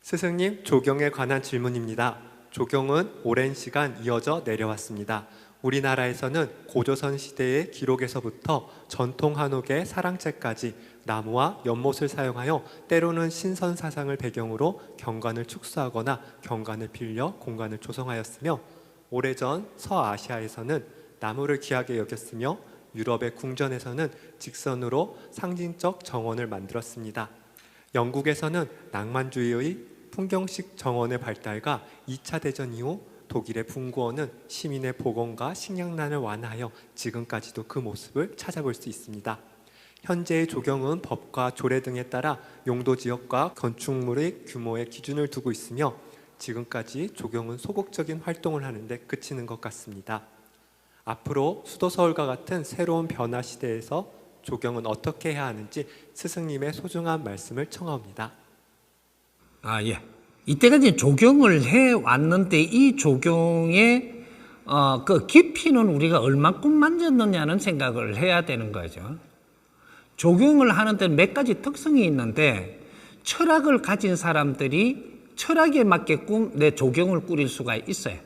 스승님, 조경에 관한 질문입니다. 조경은 오랜 시간 이어져 내려왔습니다. 우리나라에서는 고조선 시대의 기록에서부터 전통 한옥의 사랑채까지 나무와 연못을 사용하여 때로는 신선 사상을 배경으로 경관을 축소하거나 경관을 빌려 공간을 조성하였으며, 오래전 서아시아에서는 나무를 귀하게 여겼으며 유럽의 궁전에서는 직선으로 상징적 정원을 만들었습니다. 영국에서는 낭만주의의 풍경식 정원의 발달과 2차 대전 이후 독일의 분구원은 시민의 보건과 식량난을 완화하여 지금까지도 그 모습을 찾아볼 수 있습니다. 현재의 조경은 법과 조례 등에 따라 용도 지역과 건축물의 규모에 기준을 두고 있으며, 지금까지 조경은 소극적인 활동을 하는데 그치는 것 같습니다. 앞으로 수도 서울과 같은 새로운 변화 시대에서 조경은 어떻게 해야 하는지 스승님의 소중한 말씀을 청하옵니다. 예. 이때까지 조경을 해왔는데 이 조경의 그 깊이는 우리가 얼마큼 만졌느냐는 생각을 해야 되는 거죠. 조경을 하는 데는 몇 가지 특성이 있는데, 철학을 가진 사람들이 철학에 맞게끔 내 조경을 꾸릴 수가 있어요.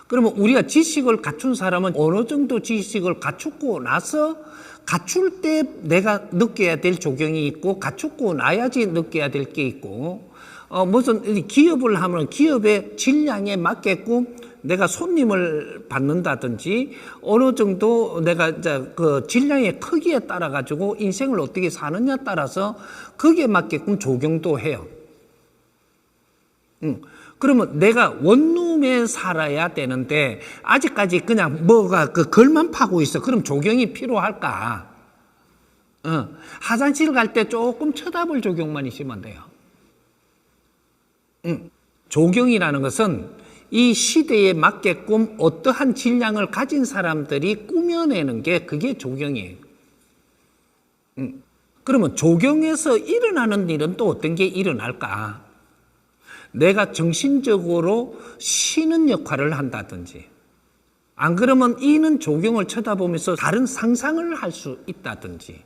그러면 우리가 지식을 갖춘 사람은 어느 정도 지식을 갖추고 나서 갖출 때 내가 느껴야 될 조경이 있고, 갖추고 나야지 느껴야 될 게 있고, 무슨 기업을 하면 기업의 질량에 맞게끔 내가 손님을 받는다든지, 어느 정도 내가 이제 그 질량의 크기에 따라 가지고 인생을 어떻게 사느냐 따라서 거기에 맞게끔 조경도 해요. 그러면 내가 원룸에 살아야 되는데 아직까지 그냥 뭐가 그 걸만 파고 있어. 그럼 조경이 필요할까? 화장실 갈 때 조금 쳐다볼 조경만 있으면 돼요. 조경이라는 것은 이 시대에 맞게끔 어떠한 질량을 가진 사람들이 꾸며내는 게 그게 조경이에요. 그러면 조경에서 일어나는 일은 또 어떤 게 일어날까? 내가 정신적으로 쉬는 역할을 한다든지, 안 그러면 이는 조경을 쳐다보면서 다른 상상을 할 수 있다든지,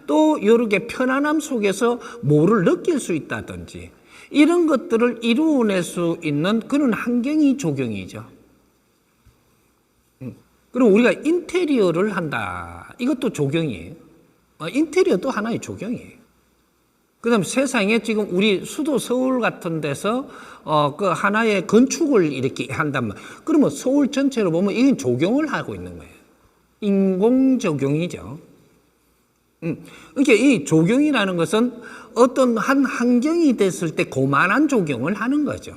또 이렇게 편안함 속에서 뭐를 느낄 수 있다든지, 이런 것들을 이루어낼 수 있는 그런 환경이 조경이죠. 그럼 우리가 인테리어를 한다. 이것도 조경이에요. 인테리어도 하나의 조경이에요. 그 다음에 세상에 지금 우리 수도 서울 같은 데서 그 하나의 건축을 이렇게 한단 말이에요. 그러면 서울 전체로 보면 이건 조경을 하고 있는 거예요. 인공 조경이죠. 그러니까 이 조경이라는 것은 어떤 한 환경이 됐을 때 그만한 조경을 하는 거죠.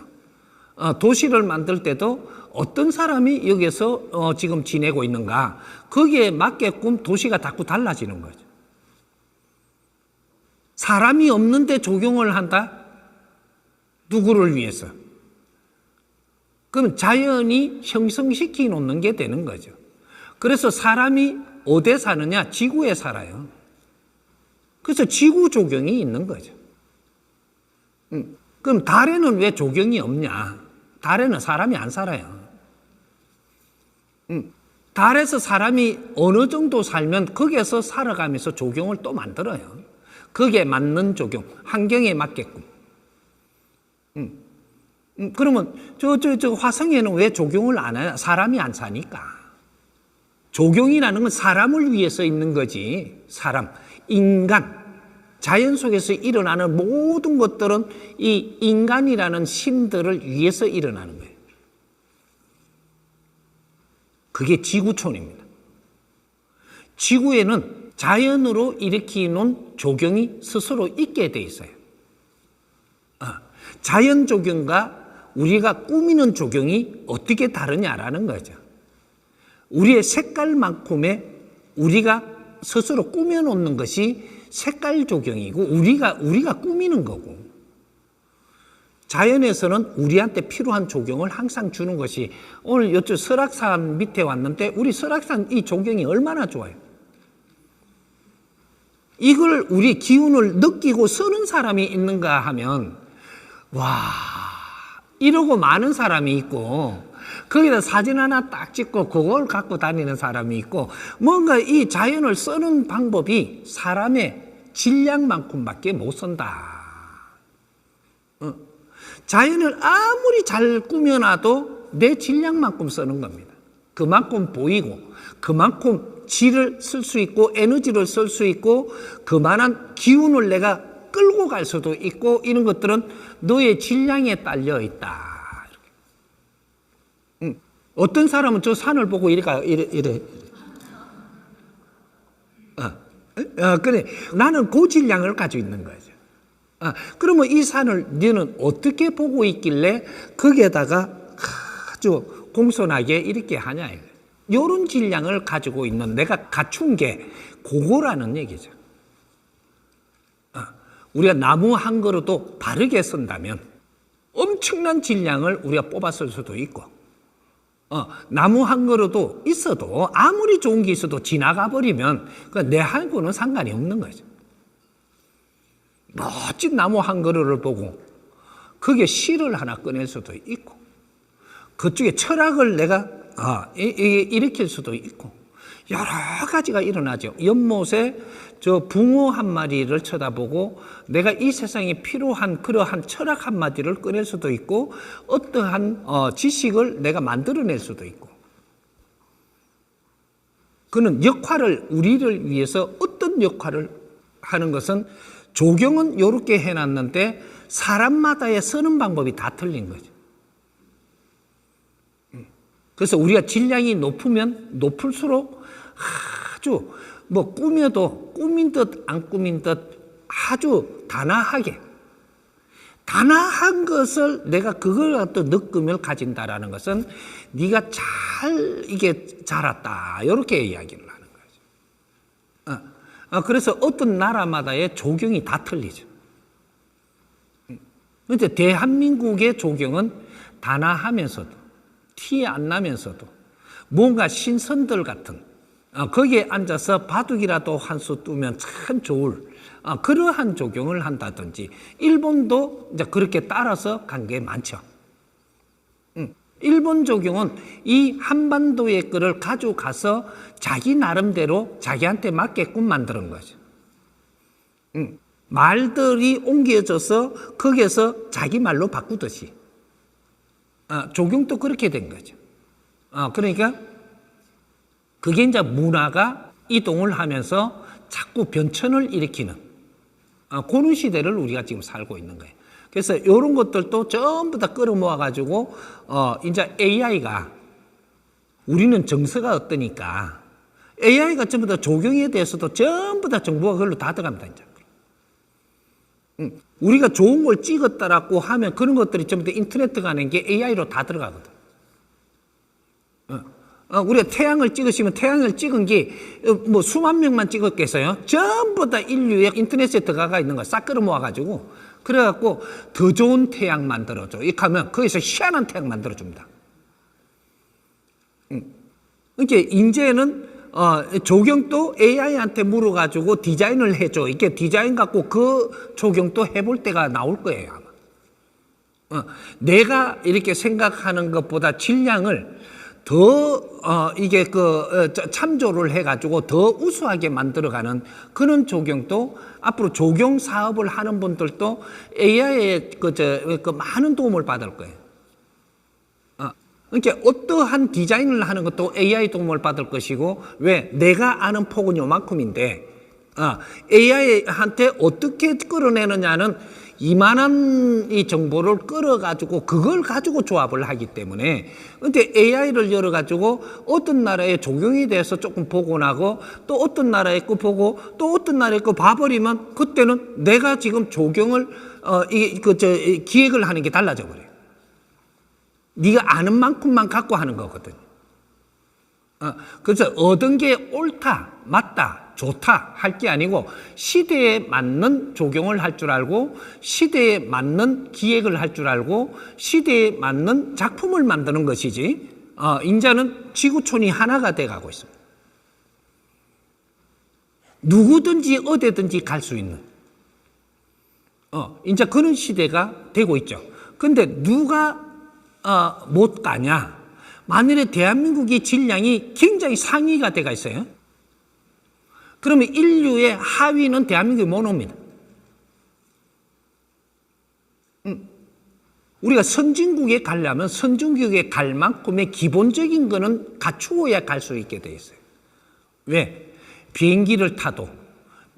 도시를 만들 때도 어떤 사람이 여기서 지금 지내고 있는가, 거기에 맞게끔 도시가 자꾸 달라지는 거죠. 사람이 없는데 조경을 한다? 누구를 위해서? 그럼 자연이 형성시키 놓는 게 되는 거죠. 그래서 사람이 어디에 사느냐? 지구에 살아요. 그래서 지구 조경이 있는 거죠. 그럼 달에는 왜 조경이 없냐? 달에는 사람이 안 살아요. 달에서 사람이 어느 정도 살면 거기에서 살아가면서 조경을 또 만들어요. 거기에 맞는 조경, 환경에 맞게끔. 그러면 저 화성에는 왜 조경을 안 해요? 사람이 안 사니까. 조경이라는 건 사람을 위해서 있는 거지. 사람, 인간, 자연 속에서 일어나는 모든 것들은 이 인간이라는 신들을 위해서 일어나는 거예요. 그게 지구촌입니다. 지구에는 자연으로 일으키는 조경이 스스로 있게 돼 있어요. 자연 조경과 우리가 꾸미는 조경이 어떻게 다르냐라는 거죠. 우리의 색깔만큼의 우리가 스스로 꾸며놓는 것이 색깔 조경이고, 우리가 꾸미는 거고, 자연에서는 우리한테 필요한 조경을 항상 주는 것이, 오늘 이쪽 설악산 밑에 왔는데 우리 설악산 이 조경이 얼마나 좋아요. 이걸 우리 기운을 느끼고 쓰는 사람이 있는가 하면, 와, 이러고 많은 사람이 있고, 거기다 사진 하나 딱 찍고 그걸 갖고 다니는 사람이 있고, 뭔가 이 자연을 쓰는 방법이 사람의 질량만큼밖에 못 쓴다. 자연을 아무리 잘 꾸며놔도 내 질량만큼 쓰는 겁니다. 그만큼 보이고 그만큼 질을 쓸 수 있고 에너지를 쓸 수 있고 그만한 기운을 내가 끌고 갈 수도 있고 이런 것들은 너의 질량에 딸려 있다. 어떤 사람은 저 산을 보고 이래. 그래. 나는 고질량을 가지고 있는 거죠. 그러면 이 산을 너는 어떻게 보고 있길래 거기에다가 아주 공손하게 이렇게 하냐. 이런 질량을 가지고 있는 내가 갖춘 게 그거라는 얘기죠. 우리가 나무 한 그루도 바르게 쓴다면 엄청난 질량을 우리가 뽑았을 수도 있고, 나무 한 그루도 있어도 아무리 좋은 게 있어도 지나가 버리면 내 하고는 상관이 없는 거죠. 멋진 나무 한 그루를 보고 거기에 시를 하나 꺼낼 수도 있고, 그쪽에 철학을 내가 일으킬 수도 있고, 여러 가지가 일어나죠. 연못에 저 붕어 한 마리를 쳐다보고 내가 이 세상에 필요한 그러한 철학 한 마디를 꺼낼 수도 있고, 어떠한 지식을 내가 만들어낼 수도 있고, 그는 역할을 우리를 위해서 어떤 역할을 하는 것은 조경은 이렇게 해놨는데 사람마다의 쓰는 방법이 다 틀린 거죠. 그래서 우리가 질량이 높으면 높을수록 아주 뭐 꾸며도 꾸민 듯 안 꾸민 듯 아주 단아하게, 단아한 것을 내가 그걸 갖다 느낌을 가진다라는 것은 네가 잘 이게 자랐다 이렇게 이야기를 하는 거죠. 그래서 어떤 나라마다의 조경이 다 틀리죠. 그런데 대한민국의 조경은 단아하면서도 티 안 나면서도 뭔가 신선들 같은, 거기에 앉아서 바둑이라도 한 수 두면 참 좋을 그러한 조경을 한다든지, 일본도 이제 그렇게 따라서 간 게 많죠. 일본 조경은 이 한반도의 거를 가져가서 자기 나름대로 자기한테 맞게끔 만드는 거죠. 말들이 옮겨져서 거기에서 자기 말로 바꾸듯이 조경도 그렇게 된 거죠. 그러니까 그게 이제 문화가 이동을 하면서 자꾸 변천을 일으키는 그런 시대를 우리가 지금 살고 있는 거예요. 그래서 이런 것들도 전부 다 끌어모아 가지고 이제 AI가, 우리는 정서가 어떠니까 AI가 전부 다 조경에 대해서도 전부 다 정보가 그걸로 다 들어갑니다. 이제. 우리가 좋은 걸 찍었다라고 하면 그런 것들이 전부 다 인터넷 가는 게 AI로 다 들어가거든. 우리가 태양을 찍으시면 태양을 찍은 게 뭐 수만 명만 찍었겠어요? 전부 다 인류의 인터넷에 들어가 있는 거 싹 끌어모아가지고 그래갖고 더 좋은 태양 만들어줘. 이렇게 하면 거기서 희한한 태양 만들어줍니다. 그러니까 이제는 조경도 AI한테 물어가지고 디자인을 해줘. 이렇게 디자인 갖고 그 조경도 해볼 때가 나올 거예요, 아마. 내가 이렇게 생각하는 것보다 질량을 더 이게 참조를 해가지고 더 우수하게 만들어가는 그런 조경도, 앞으로 조경 사업을 하는 분들도 AI의 그 많은 도움을 받을 거예요. 그러니까 어떠한 디자인을 하는 것도 AI 도움을 받을 것이고, 왜? 내가 아는 폭은 요만큼인데 AI한테 어떻게 끌어내느냐는 이만한 이 정보를 끌어가지고 그걸 가지고 조합을 하기 때문에, 근데 AI를 열어가지고 어떤 나라의 조경에 대해서 조금 보고 나고 또 어떤 나라의 거 보고 또 어떤 나라의 거 봐버리면 그때는 내가 지금 조경을 기획을 하는 게 달라져 버려요. 네가 아는 만큼만 갖고 하는 거거든. 그래서 얻은 게 옳다, 맞다, 좋다 할 게 아니고 시대에 맞는 조경을 할 줄 알고 시대에 맞는 기획을 할 줄 알고 시대에 맞는 작품을 만드는 것이지, 이제는 지구촌이 하나가 돼가고 있습니다. 누구든지 어디든지 갈 수 있는 이제 그런 시대가 되고 있죠. 근데 누가 못 가냐? 만일에 대한민국의 질량이 굉장히 상위가 돼가 있어요. 그러면 인류의 하위는 대한민국이 못 옵니다. 우리가 선진국에 가려면 선진국에 갈 만큼의 기본적인 거는 갖추어야 갈 수 있게 돼 있어요. 왜? 비행기를 타도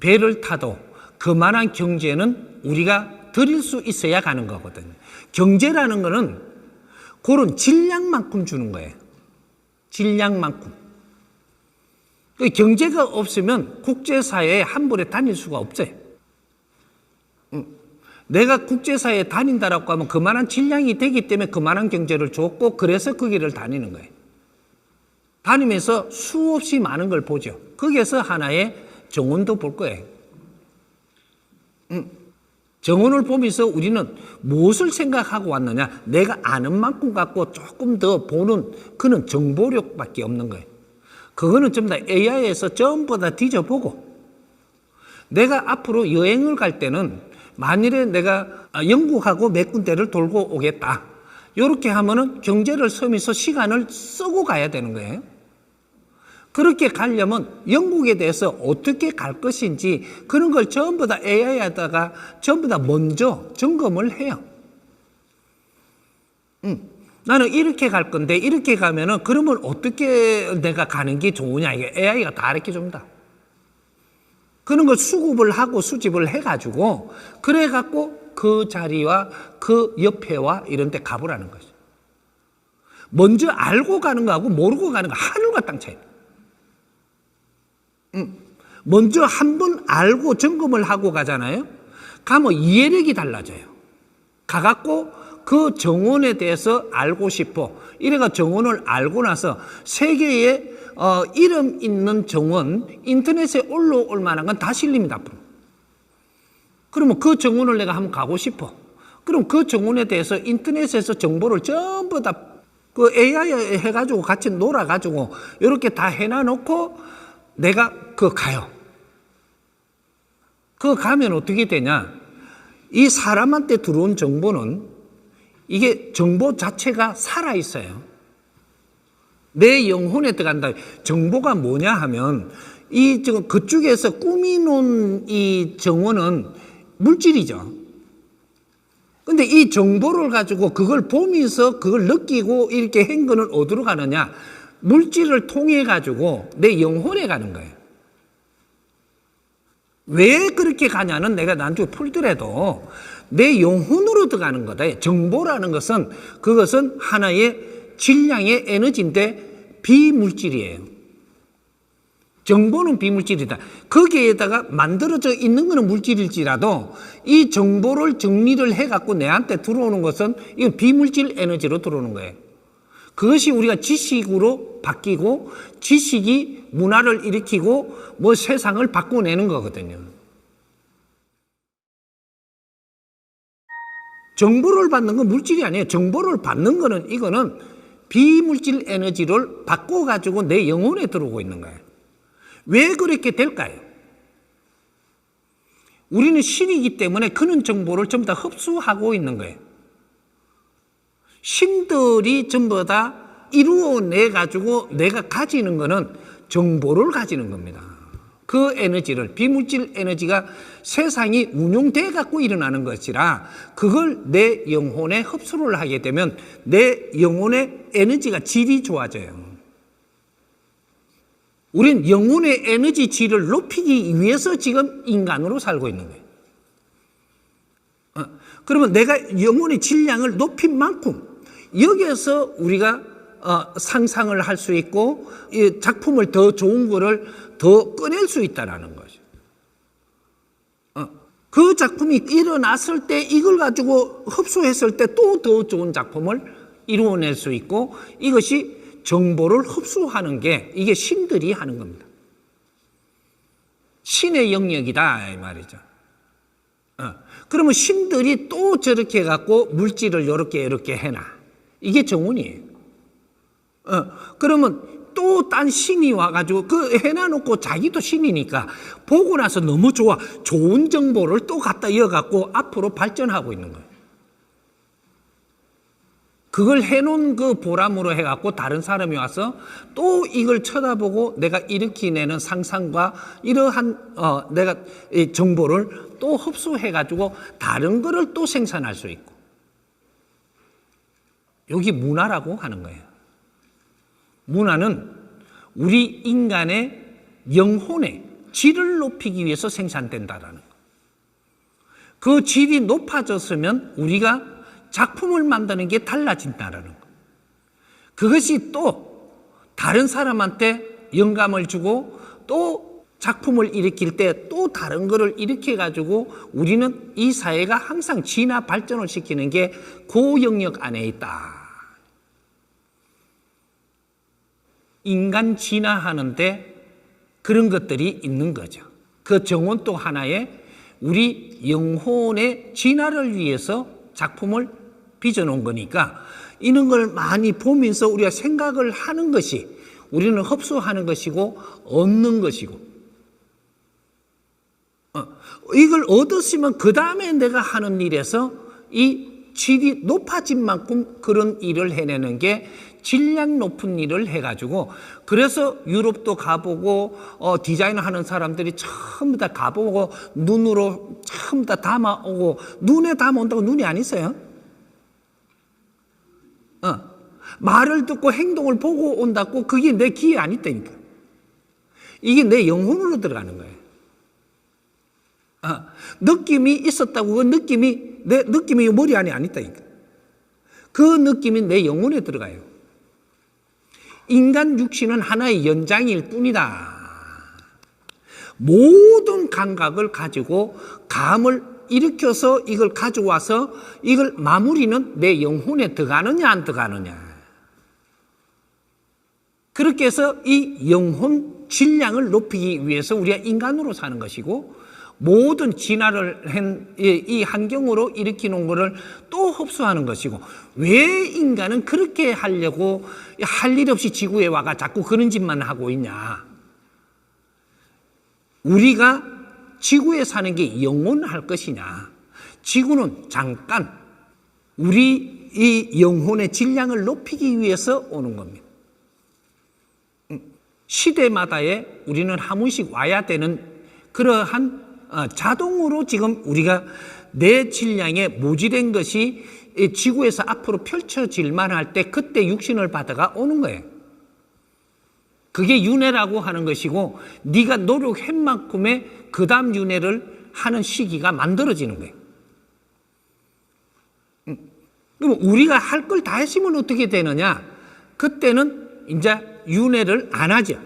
배를 타도 그만한 경제는 우리가 드릴 수 있어야 가는 거거든요. 경제라는 거는 그런 질량만큼 주는 거예요. 질량만큼. 경제가 없으면 국제사회에 한 번에 다닐 수가 없어요. 내가 국제사회에 다닌다라고 하면 그만한 질량이 되기 때문에 그만한 경제를 줬고 그래서 그 길을 다니는 거예요. 다니면서 수없이 많은 걸 보죠. 거기에서 하나의 정원도 볼 거예요. 정원을 보면서 우리는 무엇을 생각하고 왔느냐? 내가 아는 만큼 갖고 조금 더 보는 그는 정보력밖에 없는 거예요. 그거는 전부 다 AI에서 전부 다 뒤져보고 내가 앞으로 여행을 갈 때는 만일에 내가 영국하고 몇 군데를 돌고 오겠다. 이렇게 하면은 경제를 쓰면서 시간을 쓰고 가야 되는 거예요. 그렇게 가려면 영국에 대해서 어떻게 갈 것인지 그런 걸 전부 다 AI에다가 전부 다 먼저 점검을 해요. 나는 이렇게 갈 건데 이렇게 가면은 그러면 어떻게 내가 가는 게 좋으냐 이게 AI가 다 가르쳐 줍니다. 그런 걸 수급을 하고 수집을 해가지고 그래갖고 그 자리와 그 옆에와 이런 데 가보라는 거죠. 먼저 알고 가는 거하고 모르고 가는 거 하늘과 땅 차이입니다. 먼저 한번 알고 점검을 하고 가잖아요. 가면 이해력이 달라져요. 가갖고 그 정원에 대해서 알고 싶어. 이래가 정원을 알고 나서 세계에 이름 있는 정원 인터넷에 올라올 만한 건 다 실립니다. 앞으로. 그러면 그 정원을 내가 한번 가고 싶어. 그럼 그 정원에 대해서 인터넷에서 정보를 전부 다 그 AI 해가지고 같이 놀아가지고 이렇게 다 해놔놓고 내가 가요. 가면 어떻게 되냐? 이 사람한테 들어온 정보는 이게 정보 자체가 살아있어요. 내 영혼에 들어간다. 정보가 뭐냐 하면 그쪽에서 꾸미놓은 이 정원은 물질이죠. 근데 이 정보를 가지고 그걸 보면서 그걸 느끼고 이렇게 한 거는 어디로 가느냐? 물질을 통해 가지고 내 영혼에 가는 거예요. 왜 그렇게 가냐는 내가 나중에 풀더라도 내 영혼으로 들어가는 거다. 정보라는 것은 그것은 하나의 질량의 에너지인데 비물질이에요. 정보는 비물질이다. 거기에다가 만들어져 있는 것은 물질일지라도 이 정보를 정리를 해갖고 내한테 들어오는 것은 이건 비물질 에너지로 들어오는 거예요. 그것이 우리가 지식으로 바뀌고 지식이 문화를 일으키고 뭐 세상을 바꿔내는 거거든요. 정보를 받는 건 물질이 아니에요. 정보를 받는 거는 이거는 비물질 에너지를 바꿔가지고 내 영혼에 들어오고 있는 거예요. 왜 그렇게 될까요? 우리는 신이기 때문에 그런 정보를 전부 다 흡수하고 있는 거예요. 신들이 전부 다 이루어내가지고 내가 가지는 거는 정보를 가지는 겁니다. 그 에너지를, 비물질 에너지가 세상이 운용돼 갖고 일어나는 것이라 그걸 내 영혼에 흡수를 하게 되면 내 영혼의 에너지가 질이 좋아져요. 우린 영혼의 에너지 질을 높이기 위해서 지금 인간으로 살고 있는 거예요. 그러면 내가 영혼의 질량을 높인 만큼 여기에서 우리가 상상을 할 수 있고 이 작품을 더 좋은 거를 더 꺼낼 수 있다는 거죠. 그 작품이 일어났을 때 이걸 가지고 흡수했을 때 또 더 좋은 작품을 이루어낼 수 있고 이것이 정보를 흡수하는 게 이게 신들이 하는 겁니다. 신의 영역이다 이 말이죠. 그러면 신들이 또 저렇게 해갖고 물질을 이렇게 해놔. 이게 정운이에요. 그러면 또 딴 신이 와가지고 그 해놔놓고 자기도 신이니까 보고 나서 너무 좋아. 좋은 정보를 또 갖다 이어갖고 앞으로 발전하고 있는 거예요. 그걸 해놓은 그 보람으로 해갖고 다른 사람이 와서 또 이걸 쳐다보고 내가 일으키내는 상상과 이러한 내가 이 정보를 또 흡수해가지고 다른 거를 또 생산할 수 있고 여기 문화라고 하는 거예요. 문화는 우리 인간의 영혼의 질을 높이기 위해서 생산된다라는 거. 그 질이 높아졌으면 우리가 작품을 만드는 게 달라진다라는 거. 그것이 또 다른 사람한테 영감을 주고 또 작품을 일으킬 때 또 다른 거를 일으켜 가지고 우리는 이 사회가 항상 진화 발전을 시키는 게 그 영역 안에 있다. 인간 진화하는데 그런 것들이 있는 거죠. 그 정원도 하나의 우리 영혼의 진화를 위해서 작품을 빚어놓은 거니까 이런 걸 많이 보면서 우리가 생각을 하는 것이 우리는 흡수하는 것이고 얻는 것이고 이걸 얻었으면 그 다음에 내가 하는 일에서 이 질이 높아진 만큼 그런 일을 해내는 게 질량 높은 일을 해가지고 그래서 유럽도 가보고 디자인하는 사람들이 전부 다 가보고 눈으로 전부 다 담아오고 눈에 담아온다고 눈이 안 있어요. 말을 듣고 행동을 보고 온다고 그게 내 귀에 안 있다니까. 이게 내 영혼으로 들어가는 거예요. 느낌이 있었다고 그 느낌이 내 느낌이 머리 안에 안 있다니까. 그 느낌이 내 영혼에 들어가요. 인간 육신은 하나의 연장일 뿐이다. 모든 감각을 가지고 감을 일으켜서 이걸 가져와서 이걸 마무리는 내 영혼에 들어가느냐 안 들어가느냐. 그렇게 해서 이 영혼 질량을 높이기 위해서 우리가 인간으로 사는 것이고 모든 진화를 한 이 환경으로 일으키는 것을 또 흡수하는 것이고 왜 인간은 그렇게 하려고 할 일 없이 지구에 와가 자꾸 그런 짓만 하고 있냐. 우리가 지구에 사는 게 영원할 것이냐. 지구는 잠깐 우리 이 영혼의 질량을 높이기 위해서 오는 겁니다. 시대마다에 우리는 한 번씩 와야 되는 그러한 자동으로 지금 우리가 내 질량에 모질된 것이 지구에서 앞으로 펼쳐질 만할 때 그때 육신을 받아가 오는 거예요. 그게 윤회라고 하는 것이고 네가 노력한 만큼의 그 다음 윤회를 하는 시기가 만들어지는 거예요. 그럼 우리가 할 걸 다 했으면 어떻게 되느냐? 그때는 이제 윤회를 안 하죠.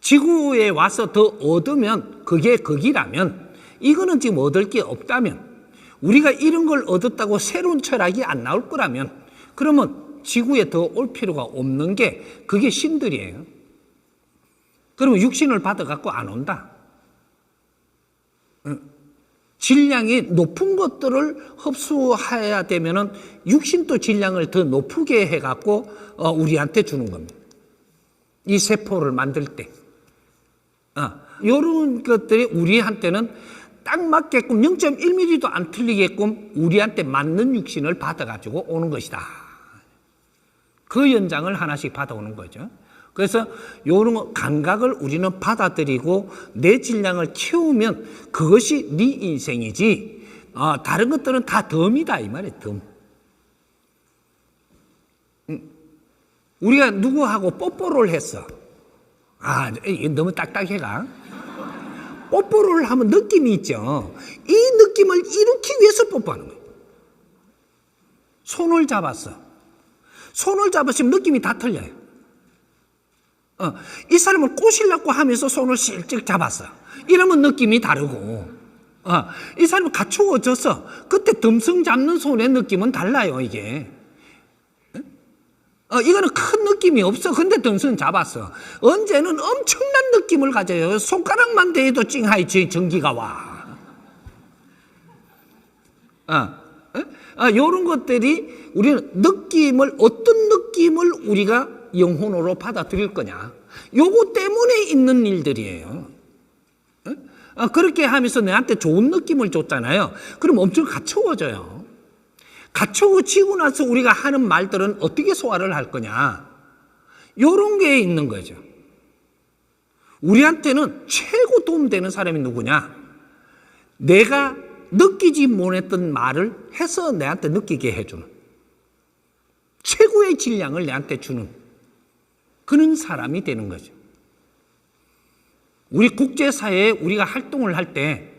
지구에 와서 더 얻으면 그게 거기라면 이거는 지금 얻을 게 없다면 우리가 이런 걸 얻었다고 새로운 철학이 안 나올 거라면 그러면 지구에 더 올 필요가 없는 게 그게 신들이에요. 그러면 육신을 받아갖고 안 온다. 질량이 높은 것들을 흡수해야 되면은 육신도 질량을 더 높게 해갖고 우리한테 주는 겁니다. 이 세포를 만들 때. 이런 것들이 우리한테는 딱 맞게끔 0.1mm도 안 틀리게끔 우리한테 맞는 육신을 받아가지고 오는 것이다. 그 연장을 하나씩 받아오는 거죠. 그래서 이런 감각을 우리는 받아들이고 내 질량을 키우면 그것이 네 인생이지 다른 것들은 다 덤이다 이 말이에요. 덤. 우리가 누구하고 뽀뽀를 했어. 너무 딱딱해가. 뽀뽀를 하면 느낌이 있죠. 이 느낌을 이루기 위해서 뽀뽀하는 거예요. 손을 잡았어. 손을 잡았으면 느낌이 다 틀려요. 이 사람을 꼬시려고 하면서 손을 실직 잡았어. 이러면 느낌이 다르고, 이 사람을 갖추어졌어. 그때 덤성 잡는 손의 느낌은 달라요, 이게. 이거는 큰 느낌이 없어. 근데 덤성 잡았어. 언제는 엄청난 느낌을 가져요. 손가락만 대도 찡하이 전기가 와. 이런 것들이 우리는 느낌을, 어떤 느낌을 우리가 영혼으로 받아들일 거냐. 요거 때문에 있는 일들이에요. 그렇게 하면서 내한테 좋은 느낌을 줬잖아요. 그럼 엄청 갖추어져요. 갖추어지고 나서 우리가 하는 말들은 어떻게 소화를 할 거냐. 요런 게 있는 거죠. 우리한테는 최고 도움되는 사람이 누구냐. 내가 느끼지 못했던 말을 해서 내한테 느끼게 해주는. 최고의 질량을 내한테 주는 그런 사람이 되는 거죠. 우리 국제사회에 우리가 활동을 할 때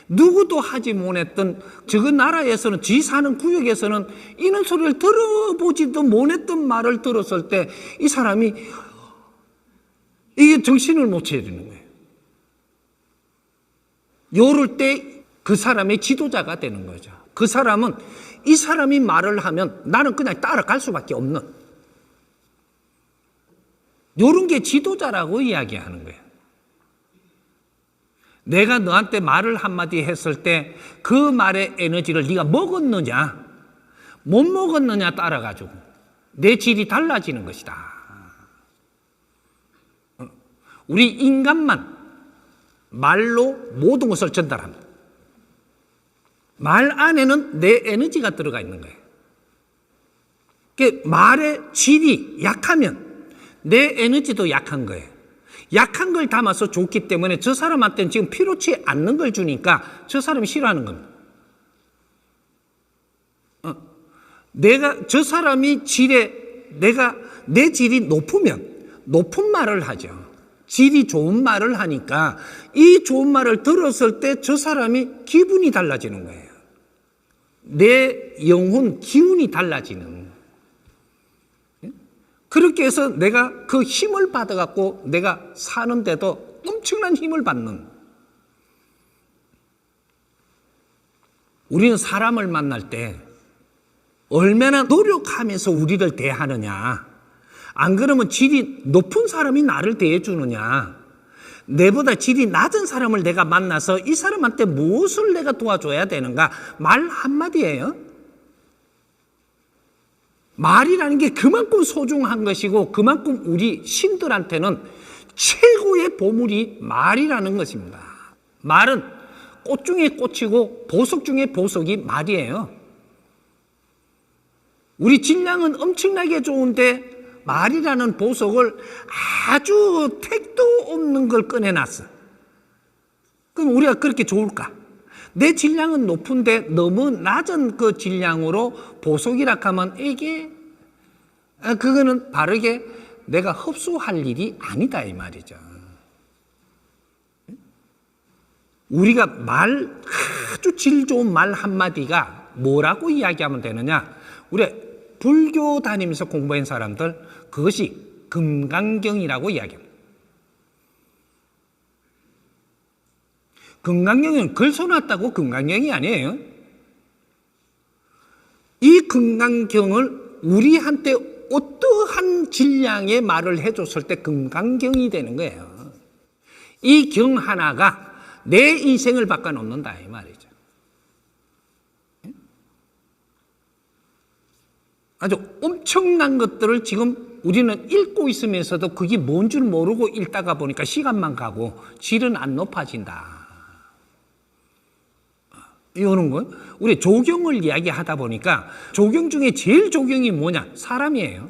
누구도 하지 못했던 저 나라에서는 지 사는 구역에서는 이런 소리를 들어보지도 못했던 말을 들었을 때 이 사람이 이게 정신을 못 차리는 거예요. 요럴 때 그 사람의 지도자가 되는 거죠. 그 사람은 이 사람이 말을 하면 나는 그냥 따라갈 수밖에 없는 요런 게 지도자라고 이야기하는 거예요. 내가 너한테 말을 한마디 했을 때 그 말의 에너지를 네가 먹었느냐 못 먹었느냐 따라가지고 내 질이 달라지는 것이다. 우리 인간만 말로 모든 것을 전달합니다. 말 안에는 내 에너지가 들어가 있는 거예요. 말의 질이 약하면 내 에너지도 약한 거예요. 약한 걸 담아서 줬기 때문에 저 사람한테는 지금 필요치 않는 걸 주니까 저 사람이 싫어하는 겁니다. 저 사람이 내 질이 높으면 높은 말을 하죠. 질이 좋은 말을 하니까 이 좋은 말을 들었을 때 저 사람이 기분이 달라지는 거예요. 내 영혼 기운이 달라지는. 그렇게 해서 내가 그 힘을 받아갖고 내가 사는데도 엄청난 힘을 받는. 우리는 사람을 만날 때 얼마나 노력하면서 우리를 대하느냐. 안 그러면 질이 높은 사람이 나를 대해주느냐. 내보다 질이 낮은 사람을 내가 만나서 이 사람한테 무엇을 내가 도와줘야 되는가. 말 한마디예요. 말이라는 게 그만큼 소중한 것이고 그만큼 우리 신들한테는 최고의 보물이 말이라는 것입니다. 말은 꽃 중에 꽃이고 보석 중에 보석이 말이에요. 우리 질량은 엄청나게 좋은데 말이라는 보석을 아주 택도 없는 걸 꺼내놨어. 그럼 우리가 그렇게 좋을까? 내 질량은 높은데 너무 낮은 그 질량으로 보석이라 하면 이게 그거는 바르게 내가 흡수할 일이 아니다 이 말이죠. 우리가 아주 질 좋은 말 한마디가 뭐라고 이야기하면 되느냐? 우리 불교 다니면서 공부한 사람들 그것이 금강경이라고 이야기합니다. 금강경은 글 써놨다고 금강경이 아니에요. 이 금강경을 우리한테 어떠한 질량의 말을 해줬을 때 금강경이 되는 거예요. 이 경 하나가 내 인생을 바꿔놓는다 이 말이죠. 아주 엄청난 것들을 지금 우리는 읽고 있으면서도 그게 뭔 줄 모르고 읽다가 보니까 시간만 가고 질은 안 높아진다. 이러는 거. 우리 조경을 이야기하다 보니까 조경 중에 제일 조경이 뭐냐? 사람이에요.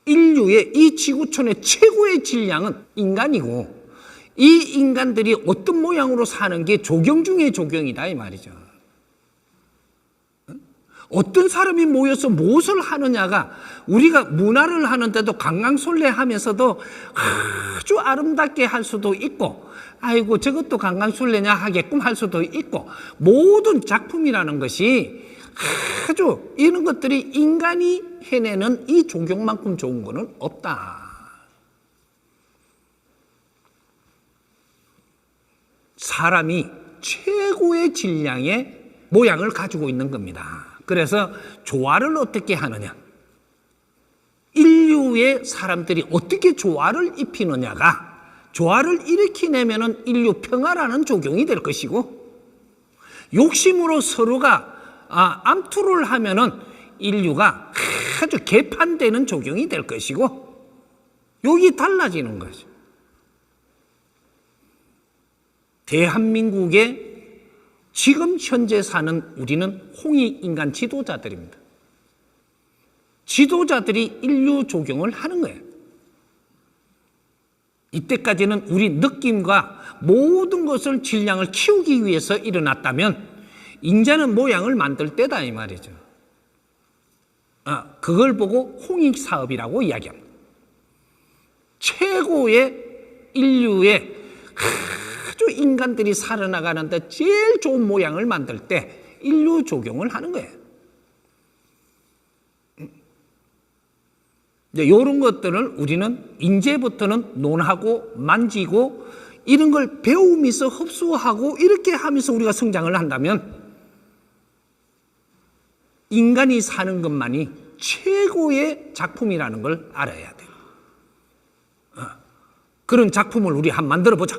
인류의 이 지구촌의 최고의 질량은 인간이고 이 인간들이 어떤 모양으로 사는 게 조경 중에 조경이다 이 말이죠. 어떤 사람이 모여서 무엇을 하느냐가 우리가 문화를 하는데도 강강술래 하면서도 아주 아름답게 할 수도 있고 아이고 저것도 강강술래냐 하게끔 할 수도 있고 모든 작품이라는 것이 아주 이런 것들이 인간이 해내는 이 조경만큼 좋은 거는 없다. 사람이 최고의 질량의 모양을 가지고 있는 겁니다. 그래서 조화를 어떻게 하느냐, 인류의 사람들이 어떻게 조화를 입히느냐가 조화를 일으키내면은 인류 평화라는 조경이 될 것이고 욕심으로 서로가 암투를 하면은 인류가 아주 개판되는 조경이 될 것이고 여기 달라지는 거죠. 대한민국의 지금 현재 사는 우리는 홍익인간 지도자들입니다. 지도자들이 인류 조경을 하는 거예요. 이때까지는 우리 느낌과 모든 것을 질량을 키우기 위해서 일어났다면 이제는 모양을 만들 때다 이 말이죠. 그걸 보고 홍익 사업이라고 이야기합니다. 최고의 인류의 아주 인간들이 살아나가는데 제일 좋은 모양을 만들 때 인류 조경을 하는 거예요. 이런 것들을 우리는 이제부터는 논하고 만지고 이런 걸 배우면서 흡수하고 이렇게 하면서 우리가 성장을 한다면 인간이 사는 것만이 최고의 작품이라는 걸 알아야 돼요. 그런 작품을 우리 한번 만들어 보자.